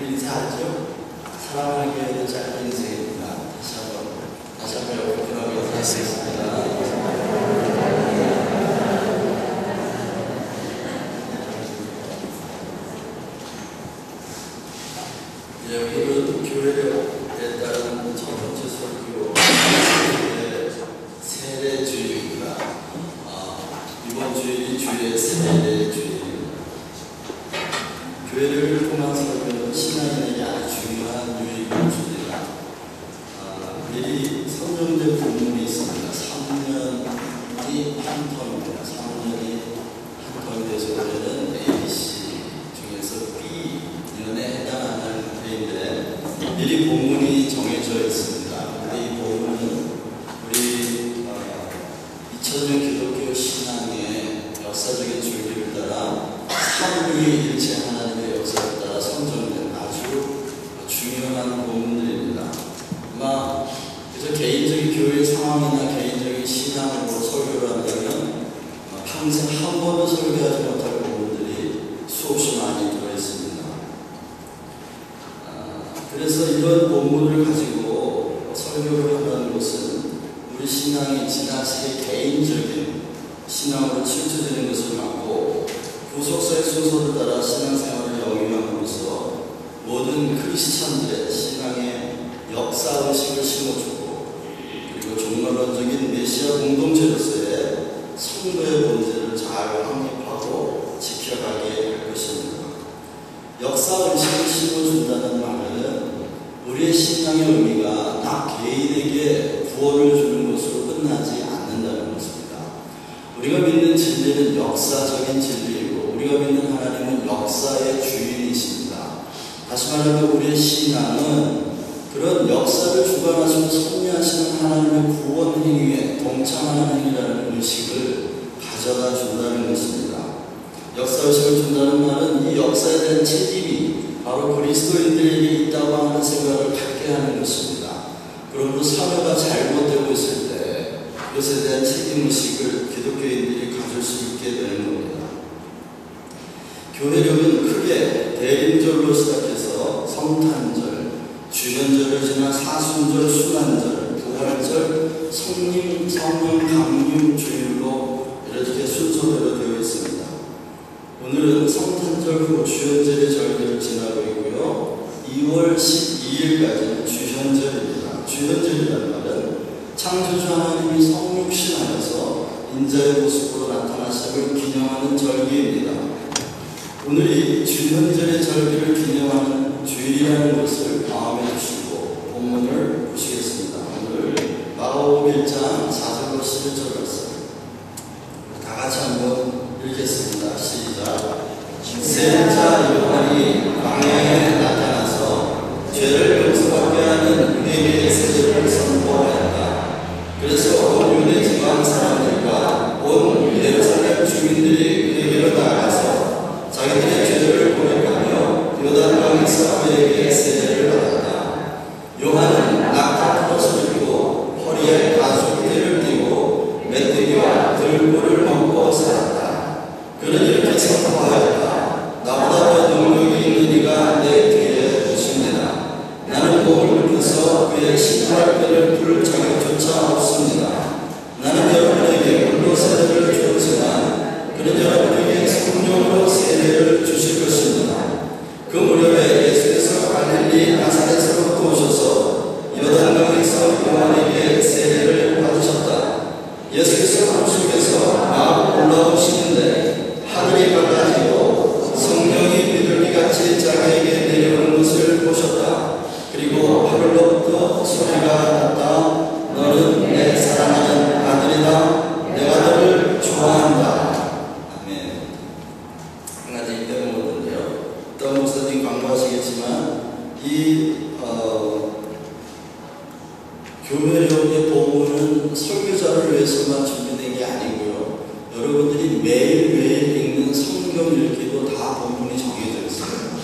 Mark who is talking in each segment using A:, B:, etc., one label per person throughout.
A: 인사하죠. 사랑하는 교회는 짧은 인생입니다. 다시 한번 오픈하고 인사하겠습니다. 오늘은 교회에 따른 첫 번째 설교 세례주일입니다. 이번 주일이 주의 세례주일입니다. 교회를 통한 설교는 신앙인에게 아주 중요한 유익한 주제입니다. 미리 선정된 본문이 있습니다. 3년이 한 텀입니다. 3년이 한 텀이 돼서 올해는 ABC 중에서 B년에 해당하는 때인데 미리 본문이 정해져 있습니다. 근데 이 본문은 우리 2000년 기독교 신앙의 역사적인 줄기를 따라 삼위일체 하나님의 역사를 따라 선정된 아주 중요한 본문들입니다. 아마 그저 개인적인 교회 상황이나 개인적인 신앙으로 설교를 한다면 평생 한 번도 설교하지 못할 본문들이 수없이 많이 들어있습니다. 그래서 이런 본문을 가지고 설교를 한다는 것은 우리 신앙이 지나치게 개인적인 신앙으로 치우쳐지는 것을 막고 구속사의 순서를 따라 신앙생활을 영위함으로써 모든 크리스찬들의 신앙의 역사의식을 심어주고 그리고 종말론적인 메시아 공동체로서의 성도의 본질을 잘 확립하고 지켜가게 할 것입니다. 역사의식을 심어준다는 말은 우리의 신앙의 의미가 나 개인에게 구원을 주는 것으로 끝나지 않는다는 것입니다. 우리가 믿는 진리는 역사적인 진리이고 우리가 믿는 하나님은 역사의 주인이십니다. 다시 말하면 우리의 신앙은 그런 역사를 주관하시고 섭리하시는 하나님의 구원 행위에 동참하는 행위라는 의식을 가져다 준다는 것입니다. 역사의식을 준다는 말은 이 역사에 대한 책임이 바로 그리스도인들에게 있다고 하는 생각을 갖게 하는 것입니다. 그러므로 사회가 잘못되고 있을 때 그것에 대한 책임의식을 기독교인들이 가질 수 있게 되는 겁니다. 교회력은 크게 대림절로 시작해서 성탄절, 주년절을 지나 사순절, 순환절, 부활절, 성령 강림 주일로 이렇게 순서대로 되어 있습니다. 오늘은 성탄절 후 주현절의 절기를 지나고 있고요. 2월 12일까지는 주현절입니다. 주현절이라는 말은 창조주 하나님이 성육신하여서 인자의 모습으로 나타나심을 기념하는 절기입니다. 오늘이 주현절의 절기를 기념하는 주일이라는 것을 마음에 두시고 본문을 보시겠습니다. 오늘 마가복음 1장 4절로 11절 말씀 다 같이 한번 읽겠습니다. 시작. 세례자 요한이 광야에 나타나서 죄를 용서받게 하는 유대인의 세례를 선포하였다. 그래서 온 유대 지방 사람들과 온 예루살렘 주민들이 그에게로 나아가서 자기들의 죄를 고백하며 요단강에서 그에게 세례를 받았다. 요한은 낙타포도수를 들고 허리에 가죽띠를 띠고 메뚜기와 들보를 먹고 살았다. 그는 이렇게 선포하였다. 나보다 더 능력이 있는 이가 내 뒤에 오십니다. 나는 몸을 눕혀서 그의 신발끈을 풀 자격조차 없습니다. 나는 여러분에게 물로 세례를 주었지만 그는 여러분에게 성령으로 세례를 주실 것입니다. 그 무렵에 예수께서 갈릴리 나사렛으로부터 오셔서 요단강에서 요한에게 세례를 받으셨다. 예수께서 꿈속에서 막 올라오시는데 하늘이 밝아지고 성령이 비둘기같이 자기에게 내려오는 것을 보셨다. 그리고 하늘로부터 소리가 났다. 너는 내 사랑하는 아들이다. 내가 너를 좋아한다. 아멘. 한 가지 이때는 모르는데요. 어떤 목사님 광고하시겠지만 이 교회력의 복음은 설교자를 위해서만 준비된 게 아니고요. 여러분들이 매일매일 읽는 성경 읽기도 다 본문이 정해져 있어요.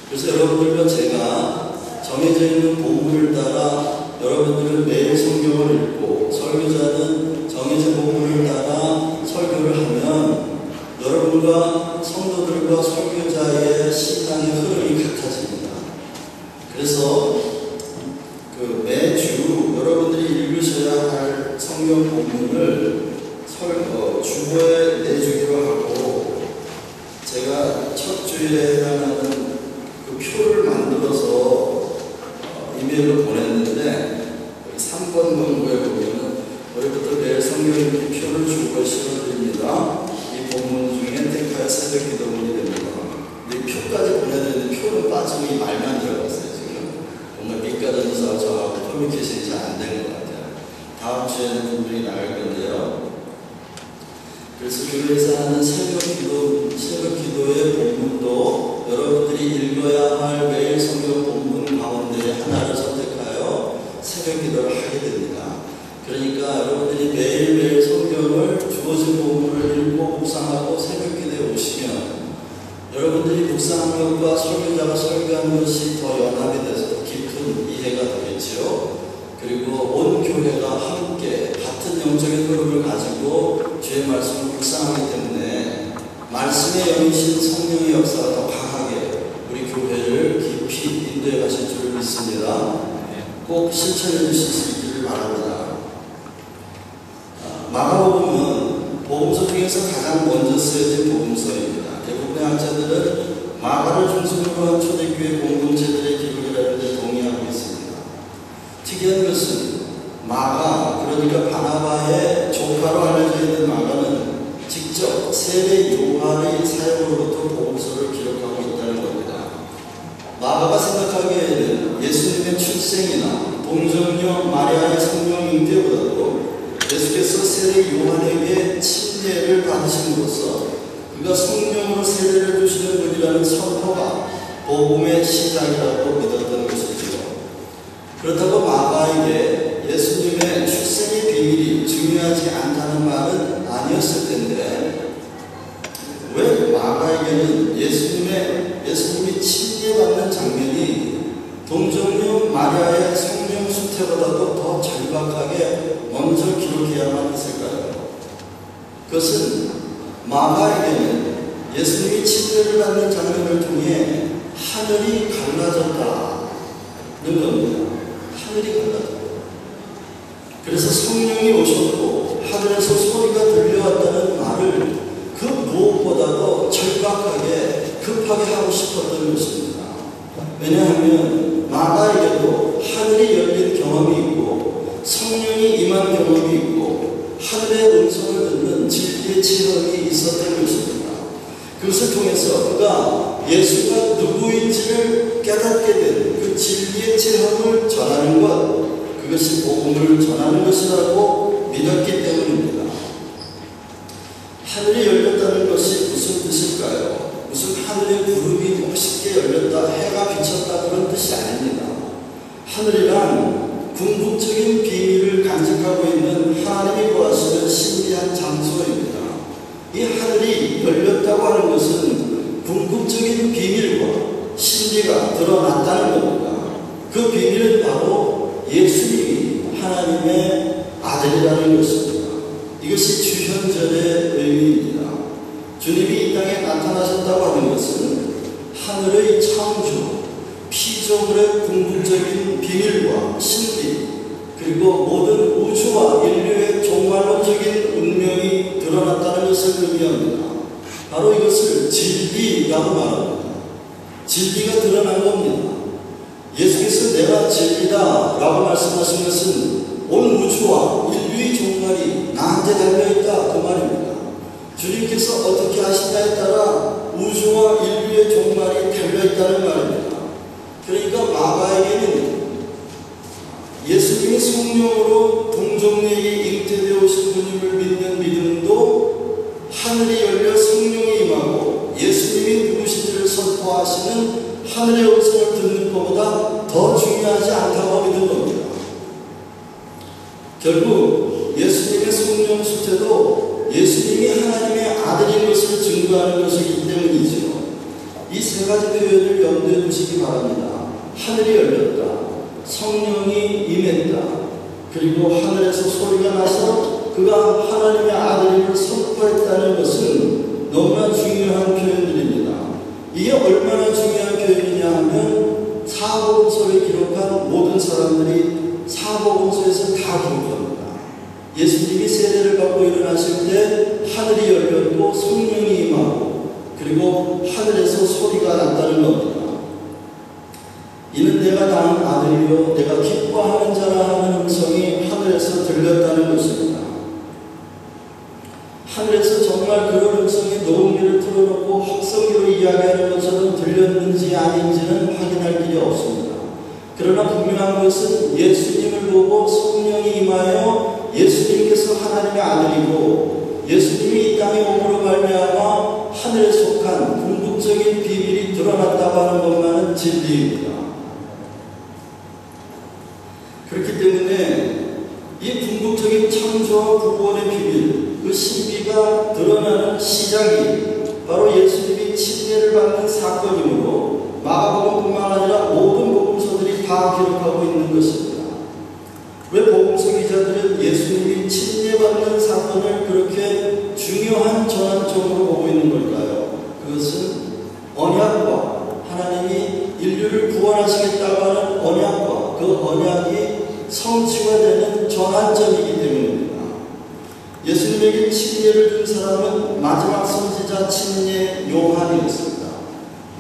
A: 그래서 여러분들과 제가 정해져 있는 본문을 따라 여러분들은 매일 성경을 읽고 설교자는 정해진 본문을 따라 설교를 하면 여러분과 성도들과 설교자의 신앙의 흐름이 같아집니다. 첫 주일에 해당하는 그 표를 만들어서 이메일로 보냈는데 3번 문구에 보면은 우리부터 매일 성경 표를 주고 실어드립니다. 이 본문 중에 택하여 새벽 기도문이 됩니다. 이 표까지 보내드렸는데 표는 빠지고 이 말만 들어갔어요. 지금 정말 밑가전에서 저하고 커뮤니케이션이 잘 안 된 것 같아요. 다음 주에는 분명히 나갈 건데요. 그래서 교회에서 하는 새벽 기도의 본문도 여러분들이 읽어야 할 매일 성경 본문 가운데 하나를 선택하여 새벽 기도를 하게 됩니다. 그러니까 여러분들이 매일매일 성경을 주어진 본문을 읽고 묵상하고 새벽 기도에 오시면 여러분들이 묵상한 것과 설교자가 설교한 것이 더 연합이 돼서 더 깊은 이해가 되겠지요. 그리고 온 교회가 함께 같은 영적인 흐름을 가지고 주의 말씀을 묵상하기 때문에 말씀의 영이신 성령의 역사가 더 강하게 우리 교회를 깊이 인도해 가실 줄 믿습니다. 꼭 실천해 주실 수 있기를 바랍니다. 마가복음은 복음서 중에서 가장 먼저 쓰여진 복음서입니다. 대부분의 학자들은 마가를 중심으로 한 초대교회 공동체들의 기록이라는 데 동의하고 있습니다. 특이한 것은 마가, 그러니까 바나바의 조카로 알려져 있는 마가는 직접 세례 요한의 사역으로부터 복음서를 기록하고 있다는 겁니다. 마가가 생각하기에는 예수님의 출생이나 동정녀 마리아의 성령 잉태보다도 예수께서 세례 요한에게 침례를 받으심으로써 그가 성령으로 세례를 주시는 분이라는 선포가 복음의 시작이라고 믿었던 것이죠. 그렇다고 마가에게 예수님의 출생의 비밀이 중요하지 않다는 말은 아니었을 텐데 왜 마가에게는 예수님이 침례받는 장면이 동정녀 마리아의 성령 수태보다도 더 절박하게 먼저 기록해야만 했을까요? 그것은 마가에게는 예수님이 침례를 받는 장면을 통해 하늘이 갈라졌다는 겁니다. 하늘이 갈라졌다. 그래서 성령이 오셨고 하늘에서 소리가 들려왔다는 말을 그 무엇보다도 절박하게 급하게 하고 싶었던 것입니다. 왜냐하면 마가에게도 하늘이 열린 경험이 있고 성령이 임한 경험이 있고 하늘의 음성을 듣는 진리의 체험이 있었던 것입니다. 그것을 통해서 그가 예수가 누구인지를 깨닫게 된 그 진리의 체험을 전하는 것, 그것이 복음을 전하는 것이라고 믿었기 때문입니다. 하늘이 열렸다는 것이 무슨 뜻일까요? 무슨 하늘의 구름이 멋있게 열렸다, 해가 비쳤다 그런 뜻이 아닙니다. 하늘이란 궁극적인 비밀을 간직하고 있는 하나님이 거하시는 신비한 장소입니다. 이 하늘이 열렸다고 하는 것은 궁극적인 비밀과 신비가 드러났다는 겁니다. 그 비밀은 바로 예수님이 하나님의 아들이라는 것입니다. 이것이 주현절의 의미입니다. 주님이 이 땅에 나타나셨다고 하는 것은 하늘의 창조, 피조물의 궁극적인 비밀과 신비, 그리고 모든 우주와 인류의 종말론적인 운명이 드러났다는 것을 의미합니다. 바로 이것을 진리라고 말합니다. 진리가 드러난 겁니다. 예수께서 내가 진리다 라고 말씀하신 것은 온 우주와 인류의 종말이 나한테 달려있다 그 말입니다. 주님께서 어떻게 하시냐에 따라 우주와 인류의 종말이 달려있다는 말입니다. 그러니까 마가에게는 예수님이 성령으로 동정녀에게 잉태되어 오신 분임을 믿는 믿음도 하늘이 열려 성령이 임하고 예수님이 누구신지를 선포하시는 하늘의 음성을 듣는 것보다 더 중요하지 않다고 믿는 겁니다. 결국 예수님의 성령 수태도 예수님이 하나님의 아들인 것을 증거하는 것이기 때문이죠. 이 세 가지 표현을 염두에 두시기 바랍니다. 하늘이 열렸다, 성령이 임했다, 그리고 하늘에서 소리가 나서 그가 하나님의 아들임을 선포했다는 것은 너무나 중요한 표현들입니다. 이게 얼마나 중요한 표현이냐 하면 사복음서를 기록한 모든 사람들이 사복음서에서 다 기록합니다. 예수님이 세례를 받고 일어나실 때 하늘이 열렸고 성령이 임하고 그리고 하늘에서 소리가 났다는 겁니다. 이는 내가 낳은 아들이요 내가 기뻐하는 자라 하는 음성이 하늘에서 들렸다는 것입니다. 하늘에서 정말 그런 음성이 녹음기를 틀어놓고 확성기로 이야기하는 것처럼 들렸는지 아닌지는 확인할 길이 없습니다. 그러나 분명한 것은 예수님을 보고 성령이 임하여 예수님께서 하나님의 아들이고 예수님이 이 땅에 몸으로 말미암아 하늘에 속한 궁극적인 비밀이 드러났다고 하는 것만은 진리입니다. 그렇기 때문에 이 궁극적인 창조와 구원의 비밀, 그 신비가 드러나는 시작이 바로 예수님이 침례를 받는 사건이므로 마가복음뿐만 아니라 모든 복음서들이 다 기록하고 있는 것입니다. 왜 복음서 기자들은 예수님이 침례받는 사건을 그렇게 중요한 전환점으로 보고 있는 걸까요? 그것은 언약과 하나님이 인류를 구원하시겠다고 하는 언약과 그 언약이 성취가 되는 전환점이기 때문입니다. 예수님에게 침례를 준 사람은 마지막 선지자 침례 요한이었습니다.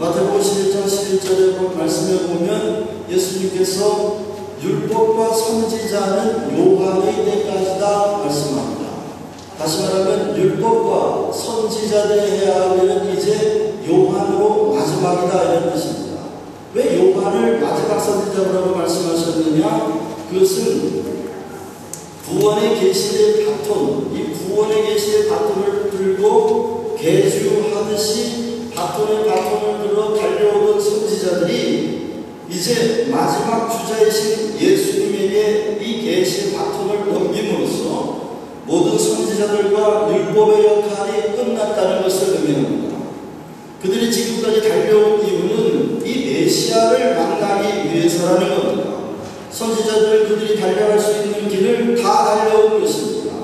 A: 마태복음 11장 11절에 말씀해 보면 예수님께서 율법과 선지자는 요한의 때까지다 말씀합니다. 다시 말하면 율법과 선지자들의 해야 할 일은 이제 요한으로 마지막이다 이런 뜻입니다. 왜 요한을 마지막 선지자라고 말씀하셨느냐? 그것은 구원의 계시의 바톤, 이 구원의 계시의 바톤을 들고 계주하듯이 바톤을 들어 달려오던 선지자들이 이제 마지막 주자이신 예수님에게 이 계시의 바톤을 넘김으로써 모든 선지자들과 율법의 역할이 끝났다는 것을 의미합니다. 그들이 지금까지 달려온 이유는 이 메시아를 만나기 위해서라는 겁니다. 선지자들 그들이 달려갈 수 있는 길을 다 달려온 것입니다.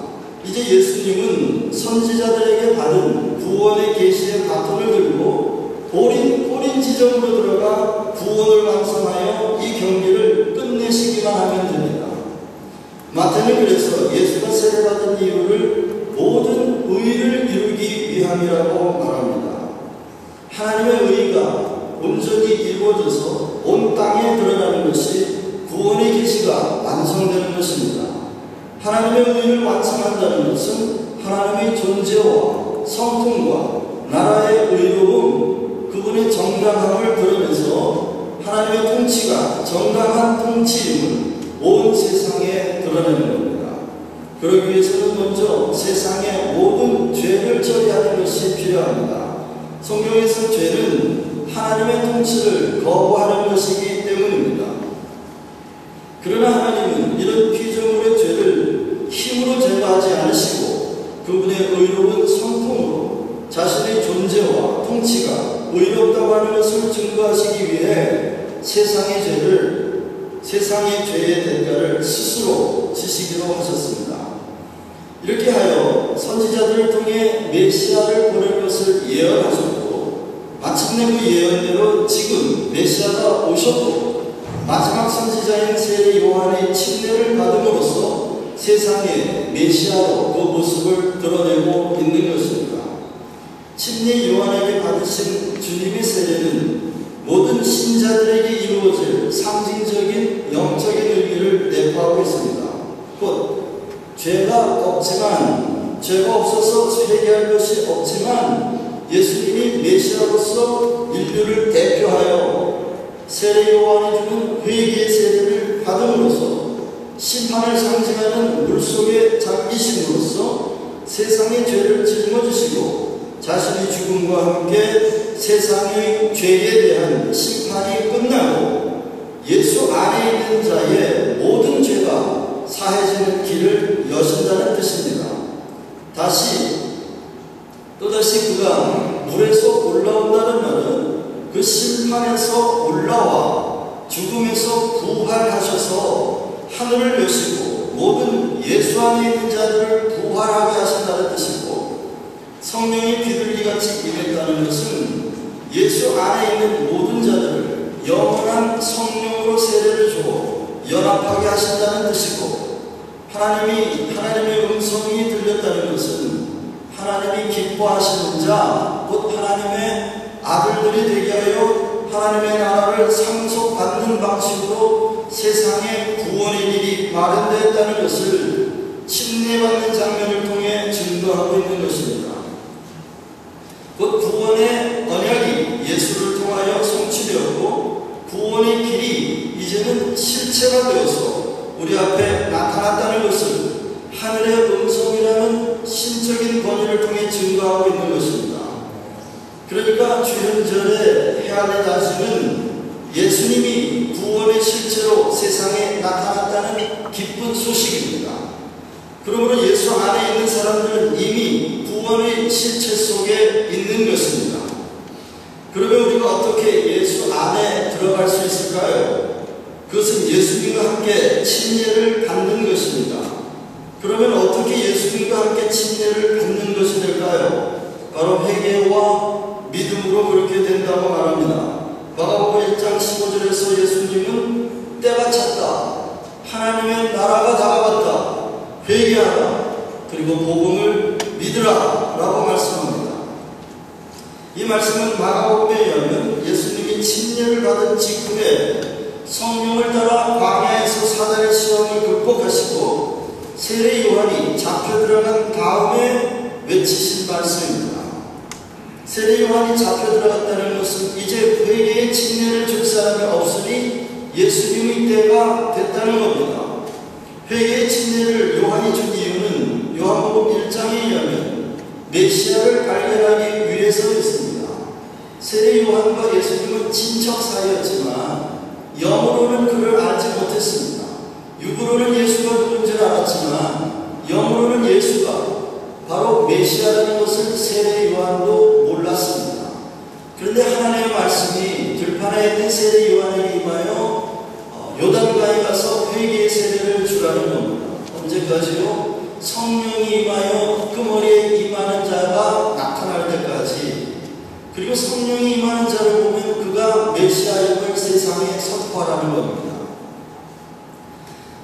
A: 이제 예수님은 선지자들에게 받은 구원의 계시의 바톤을 들고 꼬린 지점으로 들어가 구원을 완성하여 이 경기를 끝내시기만 하면 됩니다. 마태는 그래서 예수가 세례받은 이유를 모든 의를 이루기 위함이라고 말합니다. 하나님의 의가 온전히 이루어져서 온 땅에 드러나는 것이 구원의 계시가 완성되는 것입니다. 하나님의 의를 완성한다는 것은 하나님의 존재와 성품과 나라의 의로움, 그분의 정당함을 드러내서 하나님의 통치가 정당한 통치임을 온 세상에 드러내는 겁니다. 그러기 위해서는 먼저 세상의 모든 죄를 처리하는 것이 필요합니다. 성경에서 죄는 하나님의 통치를 거부하는 것이기 때문입니다. 그러나 하나님은 이런 피조물의 죄를 힘으로 제거하지 않으시고 그분의 의로운 성품으로 자신의 존재와 통치가 의롭다고 하는 것을 증거하시기 위해 세상의 죄의 대가를 스스로 지시기로 하셨습니다. 이렇게 하여 선지자들을 통해 메시아를 보낼 것을 예언하셨고 마침내 그 예언대로 지금 메시아가 오셨고 마지막 선지자인 세례 요한의 침례를 받음으로써 세상에 메시아로 그 모습을 드러내고 있는 것입니다. 침례 요한에게 받으신 주님의 세례는 모든 신자들에게 이루어질 상징적인 영적인 의미를 내포하고 있습니다. 곧 죄가 없어서 회개할 것이 없지만 예수님이 메시아로서 인류를 대표하여 세례 요한이 주는 회개의 세례를 받음으로써 심판을 상징하는 물속에 잠기심으로써 세상의 죄를 짊어지시고 자신의 죽음과 함께 세상의 죄에 대한 심판이 끝나고 예수 안에 있는 자의 모든 죄가 사해지는 길을 여신다는 뜻입니다. 또다시 그가 물에서 올라온다는 말은 그 심판에서 올라와 죽음에서 부활하셔서 하늘을 여시고 모든 예수 안에 있는 자들을 부활하게 하신다는 뜻이고 성령이 비둘기같이 임했다는 것은 예수 안에 있는 모든 자들을 영원한 성령으로 세례를 주어 연합하게 하신다는 뜻이고 하나님의 음성이 들렸다는 것은 하나님이 기뻐하시는 자, 곧 하나님의 아들들이 되게 하여 하나님의 나라를 상속받는 방식으로 세상에 구원의 길이 마련되었다는 것을 침례받는 장면을 통해 증거하고 있는 것입니다. 곧 구원의 언약이 예수를 통하여 성취되었고 구원의 길이 이제는 실체가 되어서 우리 앞에 나타났다는 것을 하늘의 음성이라는 신적인 권위를 통해 증거하고 있는 것입니다. 그러니까 주현절의 헤아려 다시는 예수님이 구원의 실체로 세상에 나타났다는 기쁜 소식입니다. 그러므로 예수 안에 있는 사람들은 이미 구원의 실체 속에 있는 것입니다. 그러면 우리가 어떻게 예수 안에 들어갈 수 있을까요? 그것은 예수님과 함께 침례를 받는 것입니다. 그러면 어떻게 예수님과 함께 침례를 받는 것이 될까요? 바로 회개와 믿음으로 그렇게 된다고 말합니다. 마가복음 1장 15절에서 예수님은 때가 찼다, 하나님의 나라가 다가왔다, 회개하라, 그리고 복음을 믿으라 라고 말씀합니다. 이 말씀은 마가복음에 의하면 예수님이 침례를 받은 직후에 성령을 따라 광야에서 사단의 시험을 극복하시고 세례 요한이 잡혀 들어간 다음에 외치신 말씀입니다. 세례 요한이 잡혀 들어갔다는 것은 이제 회개의 침례를 줄 사람이 없으니 예수님의 때가 됐다는 겁니다. 회개의 침례를 요한이 준 이유는 요한복음 1장에 의하면 메시아를 발견하기 위해서였습니다. 세례 요한과 예수님은 친척 사이였지만 영으로는 그를 알지 못했습니다. 육으로는 예수가 누군지를 알았지만 영으로는 예수가 바로 메시아라는 것을 세례 요한도 몰랐습니다. 그런데 하나님의 말씀이 들판에 있는 세례 요한에게 임하여 요단강에 가서 회개의 세례를 주라는 겁니다. 언제까지요? 성령이 임하여 그 머리에 임하는 자가 나타날 때까지. 그리고 성령이 임하는 자를 보면 그가 메시아임을 세상에 선포하라는 겁니다.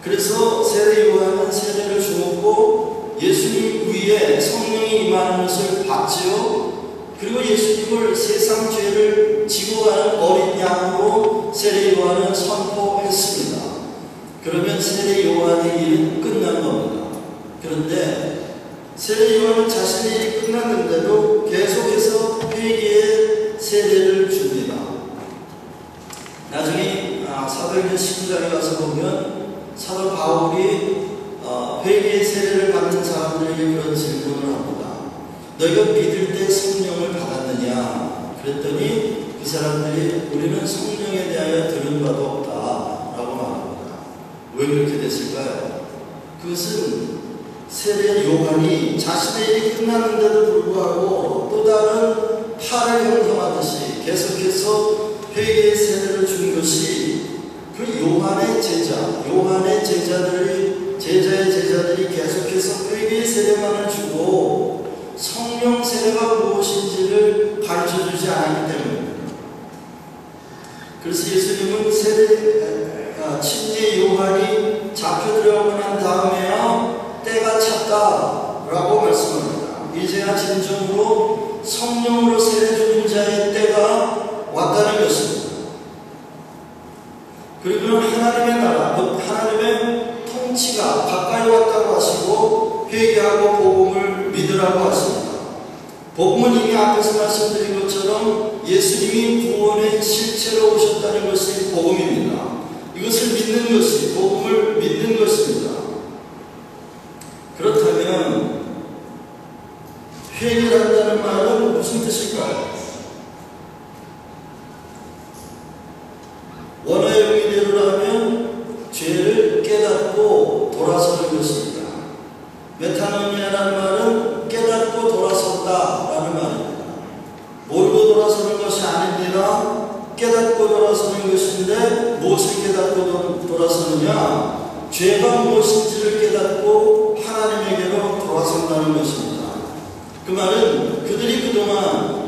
A: 그래서 세례 요한은 세례를 주었고 예수님 위에 성령이 임하는 것을 봤지요. 그리고 예수님을 세상 죄를 지고 가는 어린 양으로 세례 요한은 선포했습니다. 그러면 세례 요한의 일은 끝난 겁니다. 그런데 세례 요한은 자신의 일이 끝났는데도 계속해서 회개의 세례를 줍니다. 나중에 사도행전 19장에 가서 보면 사도 바울이 회개의 세례를 받는 사람들에게 그런 질문을 합니다. 너희가 믿을 때 성령을 받았느냐? 그랬더니 그 사람들이 우리는 성령에 대하여 들은 바도 없다 라고 말합니다. 왜 그렇게 됐을까요? 그것은 세례 요한이 자신의 일이 끝났는데도 불구하고 또 다른 팔을 형성하듯이 계속해서 회개의 세례를 준 것이 그 요한의 제자의 제자들이 계속해서 회개의 세례만을 주고 성령 세례가 무엇인지를 가르쳐주지 않았기 때문입니다. 그래서 예수님은 침례 요한이 잡혀 들어가고 난 다음에야 때가 찼다 라고 말씀합니다. 이제야 진정으로 성령으로 세례 주는 자의 때가 왔다는 것입니다. 그리고 하나님의 나라, 곧 하나님의 통치가 가까이 왔다고 하시고 회개하고 복음을 믿으라고 하십니다. 복음은 이미 앞에서 말씀드린 것처럼 예수님이 구원의 실체로 오셨다는 것이 복음입니다. 이것을 믿는 것이 복음을 믿는 것입니다. 그렇다면 회개한다는 말은 무슨 뜻일까요? 원어의 의미대로라면 죄를 깨닫고 돌아서는 것입니다. 메타노니아라는 말은 깨닫고 돌아섰다라는 말입니다. 모르고 돌아서는 것이 아닙니다. 깨닫고 돌아서는 것인데 무엇을 깨닫고 돌아서느냐? 죄가 무엇인지를 깨닫고 하나님에게로 돌아선다는 것입니다. 그 말은 그들이 그동안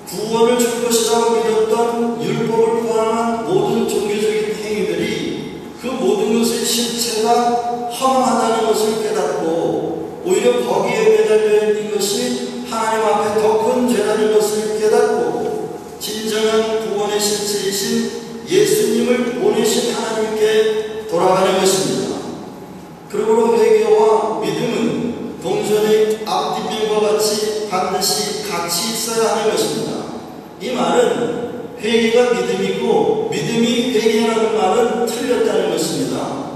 A: 구원을 줄 것이라고 믿었던 율법을 포함한 모든 종교적인 행위들이 그 모든 것의 실체가 허망하다는 것을 깨닫고 오히려 거기에 매달려 있는 것이 하나님 앞에 더 큰 죄라는 것을 깨닫고 진정한 구원의 실체이신 예수님을 보내신 하나님께 돌아가는 것입니다. 그러므로 회개와 믿음은 동전의 앞뒷면과 같이 반드시 같이 있어야 하는 것입니다. 이 말은 회개가 믿음이고 믿음이 회개라는 말은 틀렸다는 것입니다.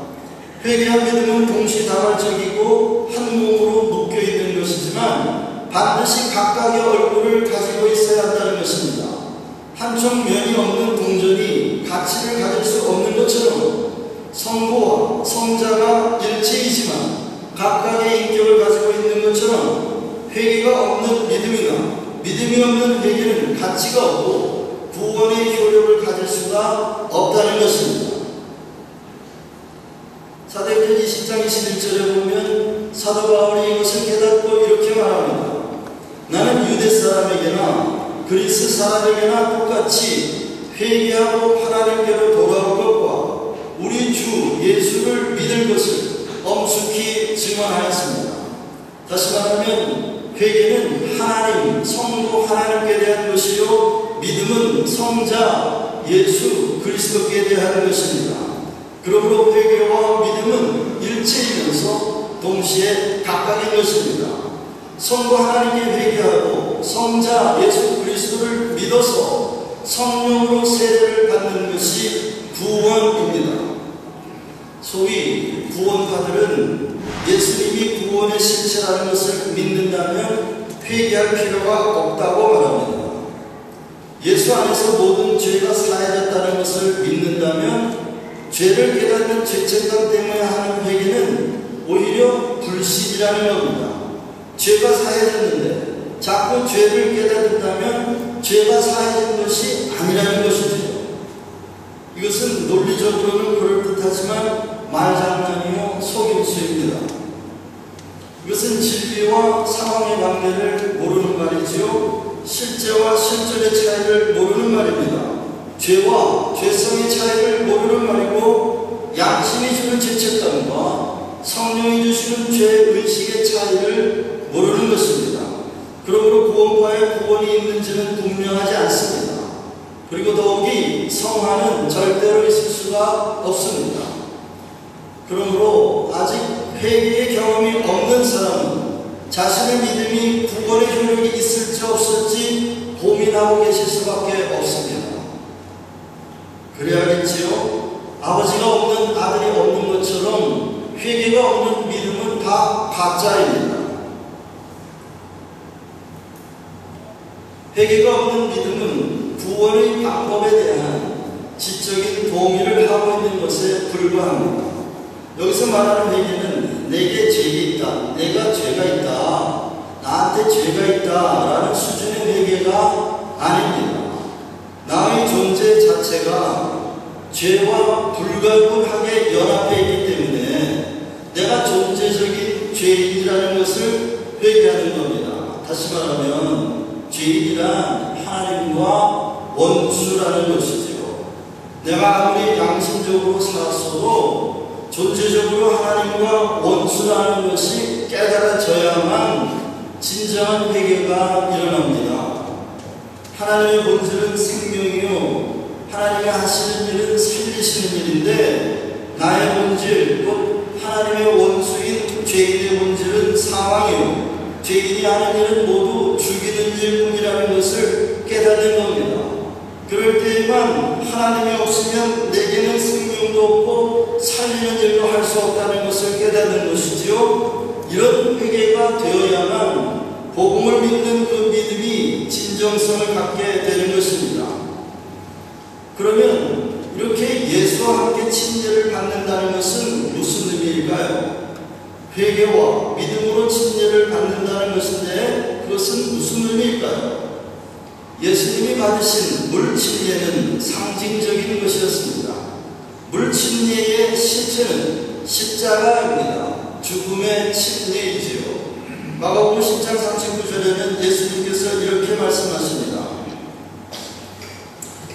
A: 회개와 믿음은 동시다발적이고 한 몸으로 묶여있는 것이지만 반드시 각각의 얼굴을 가지고 있어야 한다는 것입니다. 한쪽 면이 없는 동전이 가치를 가질 수 없는 것처럼 성부와 성자가 일체이지만 각각의 인격을 가지고 있는 것처럼 회개가 없는 믿음이나 믿음이 없는 회개는 가치가 없고 구원의 효력을 가질 수가 없다는 것입니다. 사도행전 20장 21절에 보면 사도 바울이 이것을 깨닫고 이렇게 말합니다. 나는 유대 사람에게나 그리스 사람에게나 똑같이 회개하고 하나님께로 돌아올 것과 우리 주 예수를 믿을 것을 엄숙히 증언하였습니다. 다시 말하면 회개는 하나님, 성부 하나님께 대한 것이요 믿음은 성자 예수 그리스도께 대한 것입니다. 그러므로 회개와 믿음은 일체이면서 동시에 각각인 것입니다. 성부 하나님께 회개하고 성자 예수 그리스도를 믿어서 성령으로 세례를 받는 것이 구원입니다. 소위 구원파들은 예수님이 구원의 실체라는 것을 믿는다면 회개할 필요가 없다고 말합니다. 예수 안에서 모든 죄가 사해졌다는 것을 믿는다면 죄를 깨닫는 죄책감 때문에 하는 회개는 오히려 불신이라는 겁니다. 죄가 사해졌는데 자꾸 죄를 깨닫는다면 죄가 사해진 것이 아니라는 것이죠. 이것은 논리적으로는 그럴듯하지만 말장난이요 속임수입니다. 이것은 진리와 상황의 관계를 모르는 말이지요. 실제와 실존의 차이를 모르는 말입니다. 죄와 죄성의 차이를 모르는 말이고 양심이 주는 죄책감과 성령이 주시는 죄의식의 차이를 모르는 것입니다. 그러므로 구원파의 구원이 있는지는 분명하지 않습니다. 그리고 더욱이 성화는 절대로 있을 수가 없습니다. 그러므로 아직 회개의 경험이 없는 사람은 자신의 믿음이 구원의 효력이 있을지 없을지 고민하고 계실 수밖에 없습니다. 그래야겠지요. 아버지가 없는 아들이 없는 것처럼 회개가 없는 믿음은 다 가짜입니다. 회개가 없는 믿음은 구원의 방법에 대한 지적인 동의를 하고 있는 것에 불과합니다. 여기서 말하는 회개는 내게 죄가 있다, 내가 죄가 있다, 나한테 죄가 있다 라는 수준의 회개가 아닙니다. 나의 존재 자체가 죄와 불가분하게 연합해 있기 때문에 내가 존재적인 죄인이라는 것을 회개하는 겁니다. 다시 말하면 죄인이란 하나님과 원수라는 것이죠. 내가 아무리 양심적으로 살았어도 존재적으로 하나님과 원수라는 것이 깨달아져야만 진정한 회개가 일어납니다. 하나님의 본질은 생명이요 하나님이 하시는 일은 살리시는 일인데 나의 본질 곧 하나님의 원수인 죄인의 본질은 사망이요 죄인이 하는 일은 모두 죽이는 일뿐이라는 것을 깨닫는 겁니다. 그럴 때에만 하나님이 없으면 내게는 생명도 없고 살리는 일도 할 수 없다는 것을 깨닫는 것이지요. 이런 회개가 되어야만 복음을 믿는 그 믿음이 진정성을 갖게 되는 것입니다. 그러면 이렇게 예수와 함께 침례를 받는다는 것은 무슨 의미일까요? 회개와 믿음으로 침례를 받는다는 것인데 그것은 무슨 의미일까요? 예수님이 받으신 물침례는 상징적인 것이었습니다. 물침례의 실체는 십자가입니다. 죽음의 침례이지요. 마가복음 10장 39절에는 예수님께서 이렇게 말씀하십니다.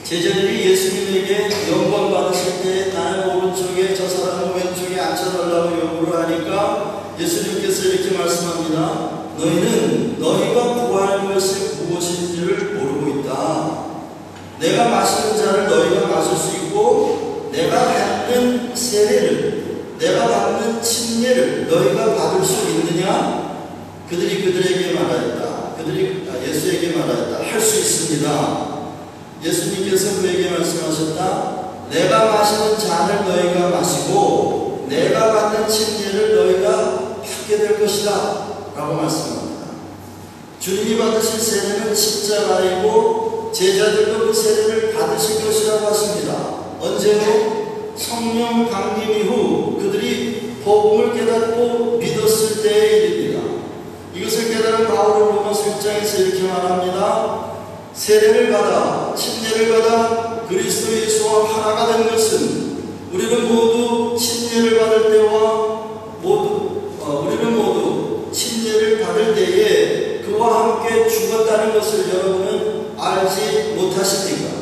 A: 제자들이 예수님에게 영광 받으실 때 나는 오른쪽에 저 사람은 왼쪽에 앉혀달라고 요구를 하니까 예수님께서 이렇게 말씀합니다. 너희는 너희가 구하는 것이 무엇인지를 모르고 있다. 내가 마시는 자를 너희가 마실 수 있고 내가 받는 세례를, 내가 받는 침례를 너희가 받을 수 있느냐? 그들이 그들에게 말하였다. 그들이 예수에게 말하였다. 할 수 있습니다. 예수님께서 그에게 말씀하셨다. 내가 마시는 잔을 너희가 마시고 내가 받는 침례를 너희가 받게 될 것이다 라고 말씀합니다. 주님이 받으실 세례는 십자가이고 제자들도 그 세례를 받으실 것이라고 하십니다. 언제로? 성령 강림 이후 그들이 복음을 깨닫고 믿었을 때의 일입니다. 이것을 깨달은 바울은 로마서 1장에서 이렇게 말합니다. 세례를 받아 침례를 받아 그리스도 예수와 하나가 된 것은 우리는 모두 침례를 받을 때와 우리는 모두 침례를 받을 때에 그와 함께 죽었다는 것을 여러분은 알지 못하십니까?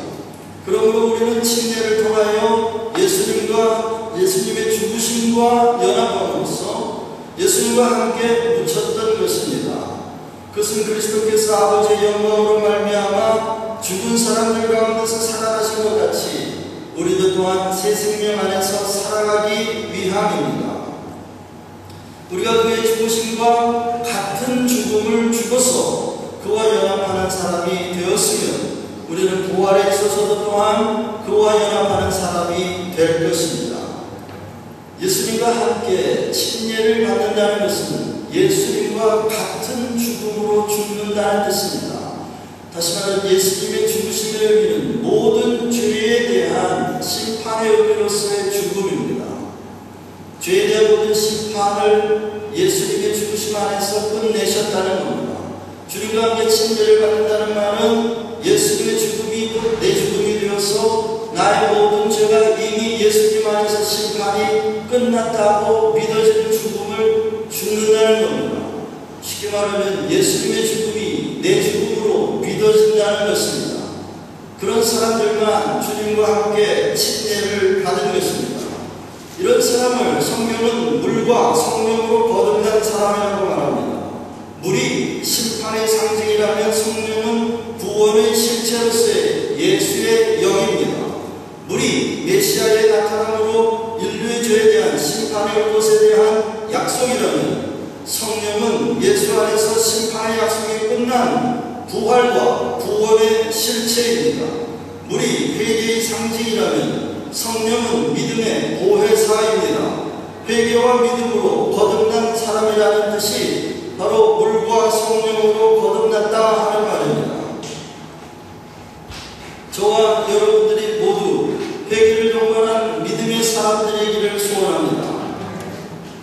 A: 그러므로 우리는 침례를 통하여 예수님의 죽으심과 연합함으로써 예수님과 함께 묻혔던 것입니다. 그것은 그리스도께서 아버지의 영광으로 말미암아 죽은 사람들 가운데서 살아나신 것 같이 우리도 또한 새 생명 안에서 살아가기 위함입니다. 우리가 그의 죽으심과 같은 죽음을 죽어서 그와 연합하는 사람이 되었으면 우리는 부활에 있어서도 또한 그와 연합하는 사람이 될 것입니다. 예수님과 함께 침례를 받는다는 것은 예수님과 같은 죽음으로 죽는다는 뜻입니다. 다시 말해 예수님의 죽으심의 의미는 모든 죄에 대한 심판의 의미로서의 죽음입니다. 죄에 대한 모든 심판을 예수님의 죽으심 안에서 끝내셨다는 겁니다. 주님과 함께 침례를 받는다는 말은 예수님의 죽음이 곧 내 죽음이 되어서 나의 모든 죄가 이미 예수님 안에서 심판이 끝났다고 믿어지는 죽음을 죽는다는 겁니다. 쉽게 말하면 예수님의 죽음이 내 죽음으로 믿어진다는 것입니다. 그런 사람들만 주님과 함께 침례를 받은 것입니다. 이런 사람을 성경은 물과 성령으로 거듭난 사람이라고 말합니다. 물이 심판의 상징이라면 성령은 구원의 실체로서의 예수의 영입니다. 물이 메시아의 나타남으로 인류의 죄에 대한 심판의 올 것에 대한 약속이라면 성령은 예수 안에서 심판의 약속이 끝난 부활과 구원의 실체입니다. 물이 회개의 상징이라면 성령은 믿음의 보혜사입니다. 회개와 믿음으로 거듭난 사람이라는 뜻이 바로 물과 성령으로 거듭났다 하는 말입니다. 저와 여러분들이 모두 회개를 동반한 믿음의 사람들이기를 소원합니다.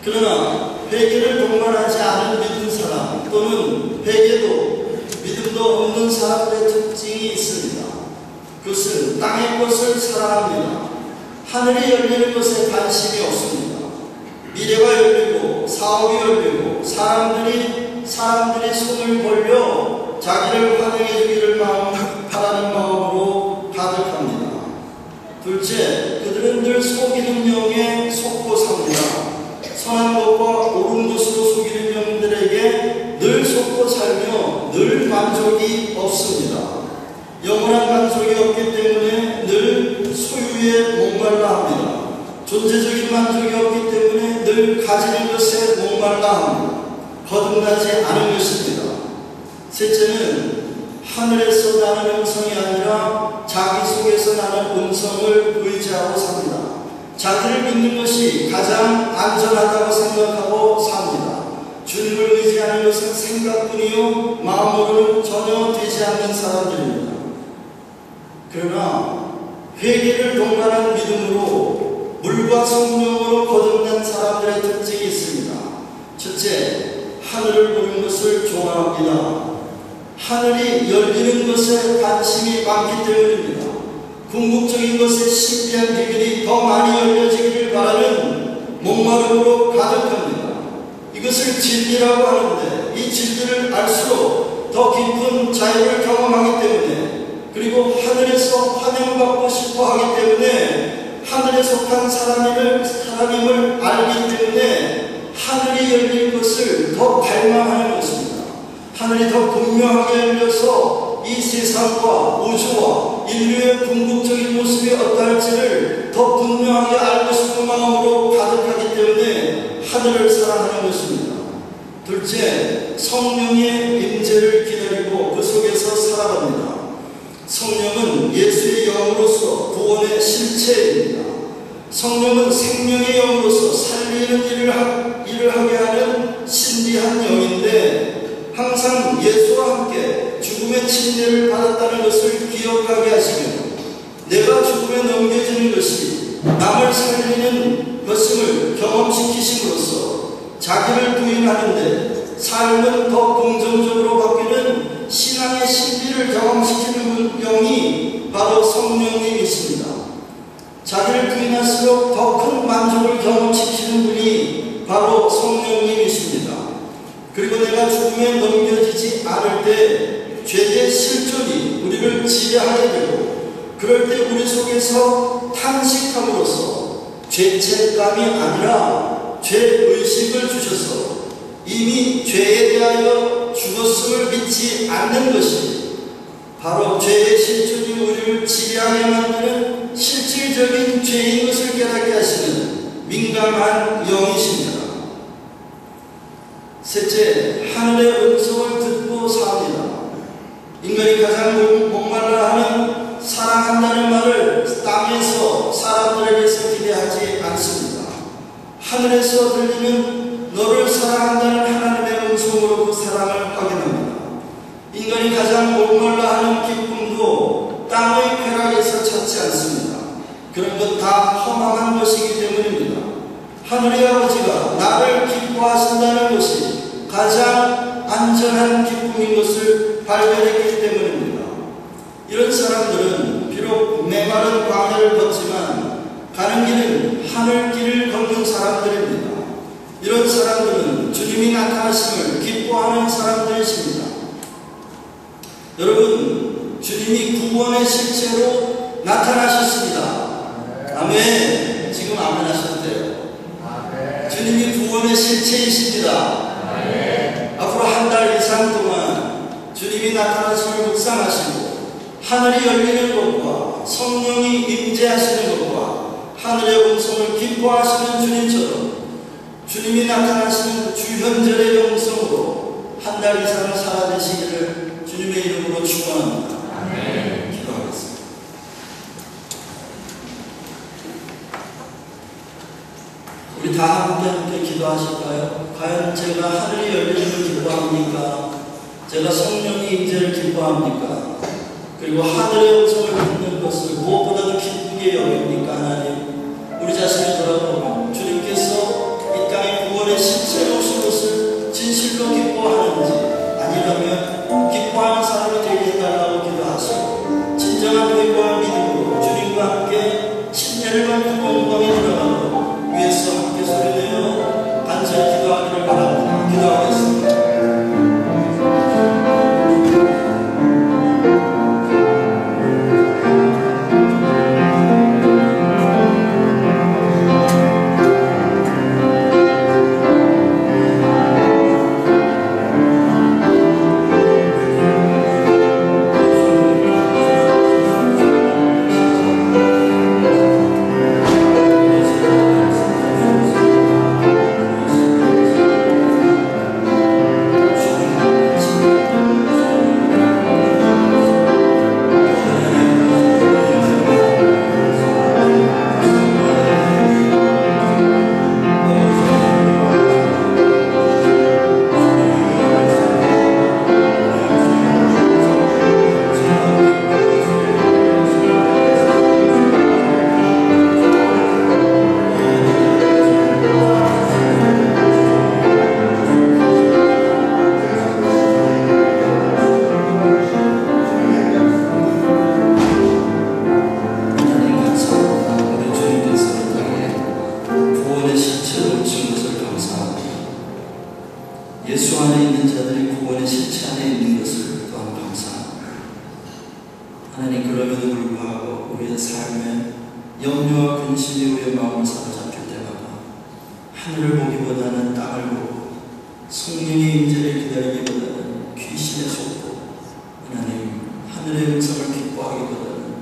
A: 그러나 회개를 동반하지 않은 믿음 사람 또는 회개도 믿음도 없는 사람들의 특징이 있습니다. 그것은 땅의 것을 사랑합니다. 하늘이 열리는 것에 관심이 없습니다. 미래가 열리고 사업이 열리고 사람들이 손을 벌려 자기를 환영해 주기를 바라는 마음으로 가득합니다. 둘째, 그들은 늘 속이는 영에 속고 삽니다. 선한 것과 옳은 것으로 속이는 영들에게 늘 속고 살며 늘 만족이 없습니다. 영원한 만족이 없기 때문에 늘 소유에 목말라 합니다. 존재적인 만족이 없기 때문에 늘 가지는 것에 목말라 합니다. 거듭나지 않은 것입니다. 셋째는 하늘에서 나는 음성이 아니라 자기 속에서 나는 음성을 의지하고 삽니다. 자기를 믿는 것이 가장 안전하다고 생각하고 삽니다. 주님을 의지하는 것은 생각뿐이요 마음으로는 전혀 되지 않는 사람들입니다. 그러나 회개를 동반한 믿음으로 물과 성령으로 거듭난 사람들의 특징이 있습니다. 첫째, 하늘을 보는 것을 좋아합니다. 하늘이 열리는 것에 관심이 많기 때문입니다. 궁극적인 것에 신비한 비밀이 더 많이 열려지기를 바라는 목마름으로 가득합니다. 이것을 진리라고 하는데 이 진리를 알수록 더 깊은 자유를 경험하기 때문에 그리고 하늘에서 환영받고 싶어 하기 때문에 하늘에 속한 사람임을 알기 때문에 하늘이 열린 것을 더 갈망하는 것입니다. 하늘이 더 분명하게 열려서 이 세상과 우주와 인류의 궁극적인 모습이 어떠할지를 더 분명하게 알고 싶은 마음으로 가득하기 때문에 하늘을 사랑하는 것입니다. 둘째, 성령의 임재를 기다리고 그 속에서 살아갑니다. 성령은 예수의 영으로서 구원의 실체입니다. 성령은 생명의 영으로서 살리는 일을 하게 하는 신비한 영인데 항상 예수와 함께 죽음의 침례를 받았다는 것을 기억하게 하시며 내가 죽음에 넘겨지는 것이 남을 살리는 것임을 경험시키심으로써 자기를 부인하는데 삶은 더 긍정적으로 바뀌는 신앙의 신비를 경험시키는 영이 바로 성령님이십니다. 자기를 부인할수록 더 큰 만족을 경험시키는 분이 바로 성령님이십니다. 그리고 내가 죽음에 넘겨지지 않을 때 죄의 실존이 우리를 지배하게 되고 그럴 때 우리 속에서 탄식함으로써 죄책감이 아니라 죄의식을 주셔서 이미 죄에 대하여 죽었음을 믿지 않는 것이 바로 죄의 실존이 우리를 지배하게 만드는 실질적인 죄인 것을 깨닫게 하시는 민감한 영이십니다. 셋째, 하늘의 음성을 듣고 삽니다. 인간이 가장 목말라 하는 사랑한다는 말을 땅에서 사람들에게서 기대하지 않습니다. 하늘에서 들리는 너를 사랑한다는 하나님의 음성으로 그 사랑을 확인합니다. 인간이 가장 목말라 하는 기쁨도 땅의 쾌락에서 찾지 않습니다. 그런 것 다 허망한 것이기 때문입니다. 하늘의 아버지가 나를 기뻐하신다는 것이 가장 안전한 기쁨인 것을 발견했기 때문입니다. 이런 사람들은 비록 메마른 광야를 걷지만 가는 길은 하늘길을 걷는 사람들입니다. 이런 사람들은 주님이 나타나심을 기뻐하는 사람들이십니다. 여러분, 주님이 구원의 실체로 나타나셨습니다. 아멘. 지금 아멘 하셔도 돼요. 주님이 구원의 실체이십니다. 앞으로 한 달 이상 동안 주님이 나타나심을 묵상하시고 하늘이 열리는 것과 성령이 임재하시는 것과 하늘의 음성을 기뻐하시는 주님처럼 주님이 나타나시는 주현절의 영성으로 한 달 이상을 살아내시기를 주님의 이름으로 축원합니다. 기도하겠습니다. 우리 다 함께 기도하실까요? 과연 제가 하늘이 열리는 걸 기뻐합니까? 제가 성령의 임재를 기뻐합니까? 그리고 하늘의 음성을 듣는 것을 무엇보다도 기쁘게 여깁니까? 하나님, 우리 자신을 돌아보면 주님께서 이 땅의 구원의 실체로 오신 것을 진실로 기뻐하는지 아니라면 기뻐하는 사람이 되게 해달라고 기도하시고 진정한 회개와 믿음으로 주님과 함께 침례를 받는 공동에 들어가고 위에서 함께 소리내어 간절히 기도하기를 바랍니다. 기도하겠습니다. 예수 안에 있는 자들이 구원의 실체 안에 있는 것을 또한 감사합니다. 하나님, 그럼에도 불구하고 우리의 삶에 염려와 근심이 우리의 마음을 사로잡힐 때마다 하늘을 보기보다는 땅을 보고 성령의 임재를 기다리기보다는 귀신에 속고 하나님 하늘의 음성을 기뻐하기보다는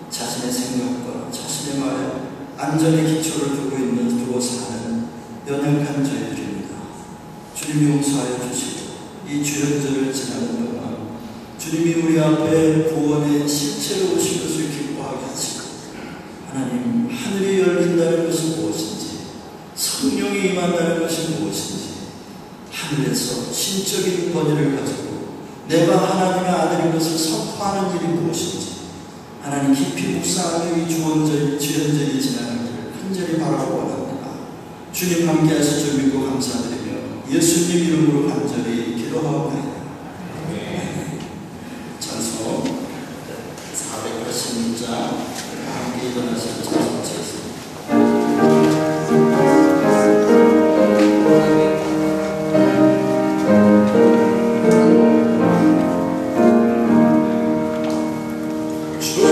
A: 자신의 생각과 자신의 말에 안전의 기초를 두고 사는 연약한 저희들입니다. 주님이 용서하여 주시고 이 주연절을 지나는 동안 주님이 우리 앞에 구원의 실체로 오신 것을 기뻐하게 하시고 하나님 하늘이 열린다는 것은 무엇인지 성령이 임한다는 것이 무엇인지 하늘에서 신적인 권위를 가지고 내가 하나님의 아들인 것을 선포하는 일이 무엇인지 하나님 깊이 묵상하며 이 주연절이 지나가기를 간절히 바라고 원합니다. 주님 함께 하실 줄 믿고 감사드리며 예수님 이름으로 간절히 기도하옵나이다. 찬송 486장 함께 일어나서 찬송 드리겠습니다.
B: 주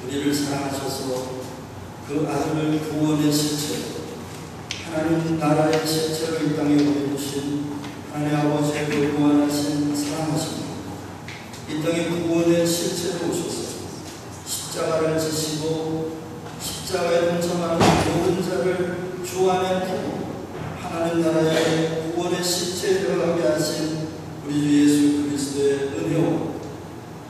A: 우리를 사랑하셔서 그 아들을 구원의 실체로 하나님 나라의 실체로 이 땅에 보내주신 하나님 아버지의 그 무한하신 사랑하십니다. 이 땅에 구원의 실체로 오셔서 십자가를 지시고 십자가에 동참하는 모든 자를 주 안에 두고 하나님 나라의 구원의 실체에 들어가게 하신 우리 주 예수 그리스도의 은혜와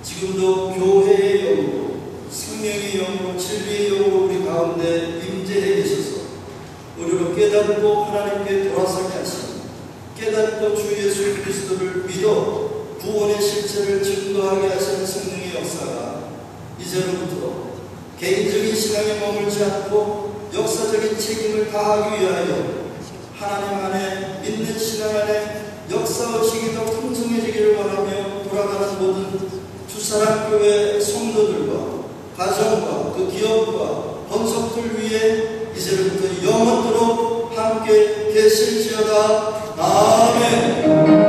A: 지금도 교회의 영으로 생명의 영으로 진리의 영으로 우리 가운데 임재해 계셔서 우리로 깨닫고 하나님께 돌아서게 하시고 깨닫고 주 예수 그리스도를 믿어 구원의 실체를 증거하게 하시는 성령의 역사가 이제로부터 개인적인 신앙에 머물지 않고 역사적인 책임을 다하기 위하여 하나님 안에 믿는 신앙 안에 역사의식이 더 풍성해지기를 원하며 돌아가는 모든 주사랑교회 성도들과 가정과 그 기업과 번석들 위해 이제부터 영원토록 함께 계실지어다. 아멘.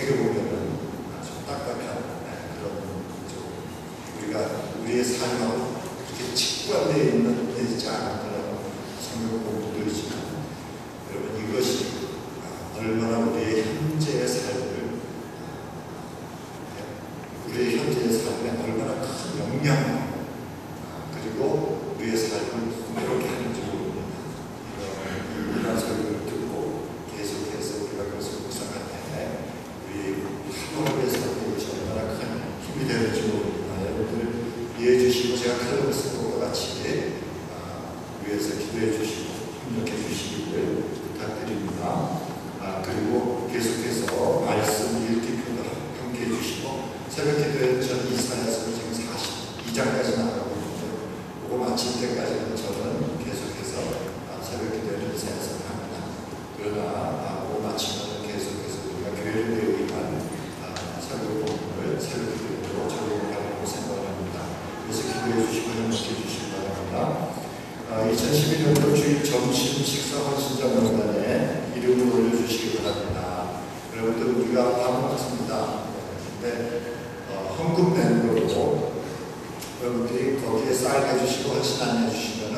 B: 어떻게 보면 우리의 삶하고 이렇게 직관되어 있는 되지 않았다는 성경 공부들이지만 여러분 이것이 얼마나 우리의 현재의 삶을 우리의 현재의 삶에 얼마나 큰 영향을 그리고 우리의 삶을 풍요롭게 하는지 모릅니다. 이런 설교를 듣고 계속해서 우리가 그것을 묵상할 때 우리 하루하루의 삶에 이것이 얼마나 큰 힘이 되는지 모릅니다. 여러분들 이해해 주시고 제가 칼럼을 쓴 것과 같이 위해서 기도해 주시고 협력해 주시기를 부탁드립니다. 그리고 계속해서 말씀 읽기표도 함께 해주시고 새벽 기도에 전 이사야서 지금 42장까지 나가고 있는데 그거 마칠 때까지는 저는 계속해서 새벽 기도에 이사야서를 합니다. 그러나 그거 마치면 계속해서 우리가 교회를 위한 설교 공부를 새벽 기도로 적용하려고 생각을 합니다. 그래서 기도해 주시고 협력해 주시기 바랍니다. 2012년도 주일 점심 식사 헌신자 명단에 이름을 올려주시기 바랍니다. 여러분들 우리가 밥 먹습니다. 근데 헌금 내는 거고 여러분들이 거기에 사인해 주시고 헌신 안 해주시면은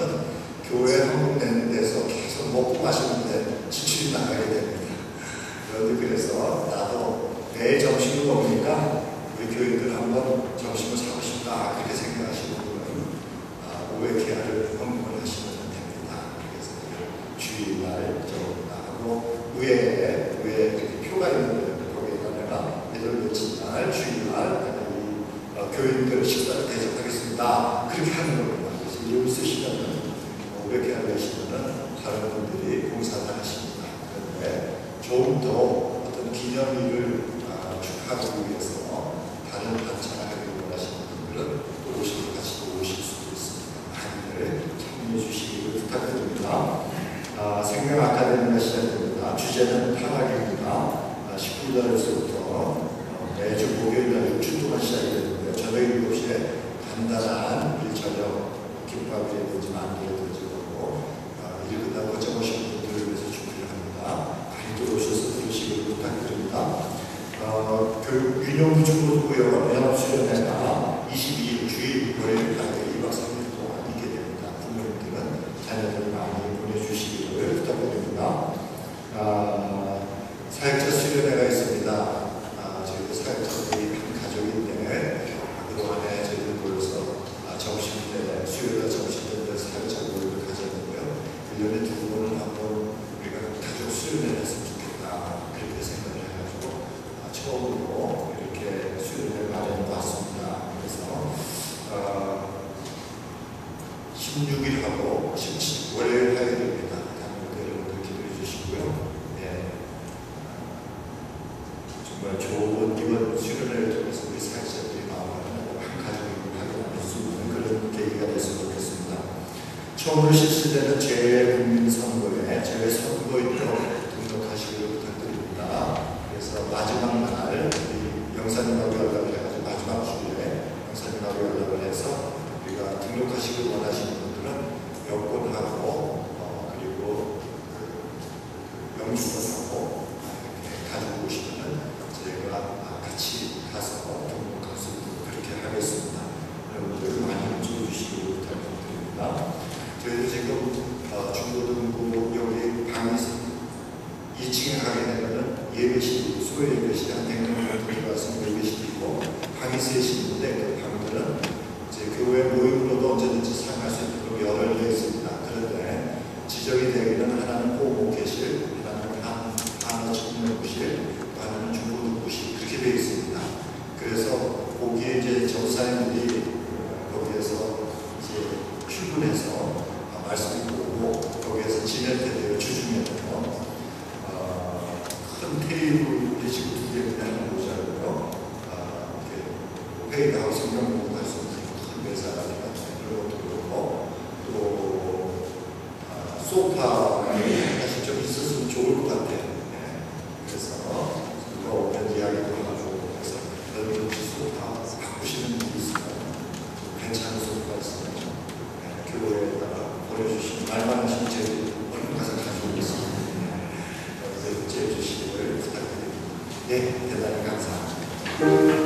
B: 교회 헌금 내는 데서 계속 먹고 마시는데 지출이 나가야 됩니다. 여러분들 그래서 나도 매일 점심을 먹으니까 우리 교인들 한번 점심을 사고 싶다 그렇게 생각하시는 분은 500개를 헌금을 하시면 됩니다. 그래서 주일날 하고 위에 이렇게 표가 있는데 거기에다 내가 예를 며칠날 주일날 교인들 식사를 대접하겠습니다. 그렇게 하는 겁니다. 그래서 이름을 쓰시면은 500개 하시면은 다른 분들이 봉사를 하십니다. 그런데 조금 더 어떤 기념일을 축하하기 위해서 다른 반찬을 하기를 원하시는 분들은 또 같이 오실 수도 있습니다. 많이들 참여해 주시기를 부탁드립니다. 생명 아카데미가 시작됩니다. 주제는 타락입니다. 19일날에서부터 매주 목요일날 6주 동안 시작이 되는데요. 저녁 7시에 간단한 일저녁 김밥이라든지 만두라든지 일 끝나고 적으신 분들을 위해서 준비를 합니다. 많이들 오셔서 들으시기를 부탁드립니다. 균형중고등부 연합수련회가 22일 주일 월요일 날 2박 3일 동안 있게 됩니다. 부모님들은 자녀들 많이 보내주시기를 부탁드립니다. 사역자 수련회가 있습니다. 저희도 사역자들이 한 가족인데 그동안에 저희들 모여서 점심때 수요일날 점심때 사역자 모임을 가졌는데요. 1년에 2번을 한번 우리가 가족 수련회를 했으면 좋겠다 그렇게 생각을 해가지고 처음으로 이렇게 수련회를 마련해 봤습니다. 그래서 16일하고 17일 월요일 화요일입니다. 여러분들 기도해 주시고요. 정말 좋은 이번 수련회를 통해서 우리 사역자들이 마음을 한 가족을 확인할 수 있는 그런 계기가 됐으면 좋겠습니다. 처음으로 실시되는 재국민선거에 재선거인으로 등록하시기를 부탁드립니다. 그래서 마지막 날 영사님하고 연락을 해가지고 마지막 주에 영사님하고 연락을 해서 우리가 등록하시길 원하시는 분들은 여권하고 그리고 영주권하고 가지고 오시면은 저희가 같이 가서 등록할 수 있도록 그렇게 하겠습니다. 여러분들 많이 힘줘 주시기를 부탁드립니다. 저희도 지금 중고등부 여기 방이 2층에 가게 되면은 예배실, 수요 예배실 한 100명 정도 들어가서 예배실이 있고 방이 셋인데 그 방들은 이제 교회 모임으로도 언제든지 사용할 수 있도록 열려 있습니다. 그런데 지정이 되기는 하나는 보호목회실, 하나는 한어 청년부실, 하나는 중고등부실 그렇게 되어 있습니다. 그래서 거기에 이제 전사님들이 거기에서 이제 출근해서 말씀을 보고 거기에서 지낼 때도 주중에는요 큰 테이블이 지금 2개 그냥 모자라고요. 회의도 하고 성경 공부할 수 있는 큰 회사가 그런 것도 그렇고 또 소파가 사실 좀 있었으면 좋을 것 같아요. 그래서 누가 오면 이야기도 하고 그래서 여러분들 소파 바꾸시는 분이 있으면 괜찮은 소파가 있으면 교회에다가 보내주시면 말만 하시면 저희들이 얼른 가서 가져오겠습니다. 제해 주시기를 부탁드립니다. 네, 대단히 감사합니다.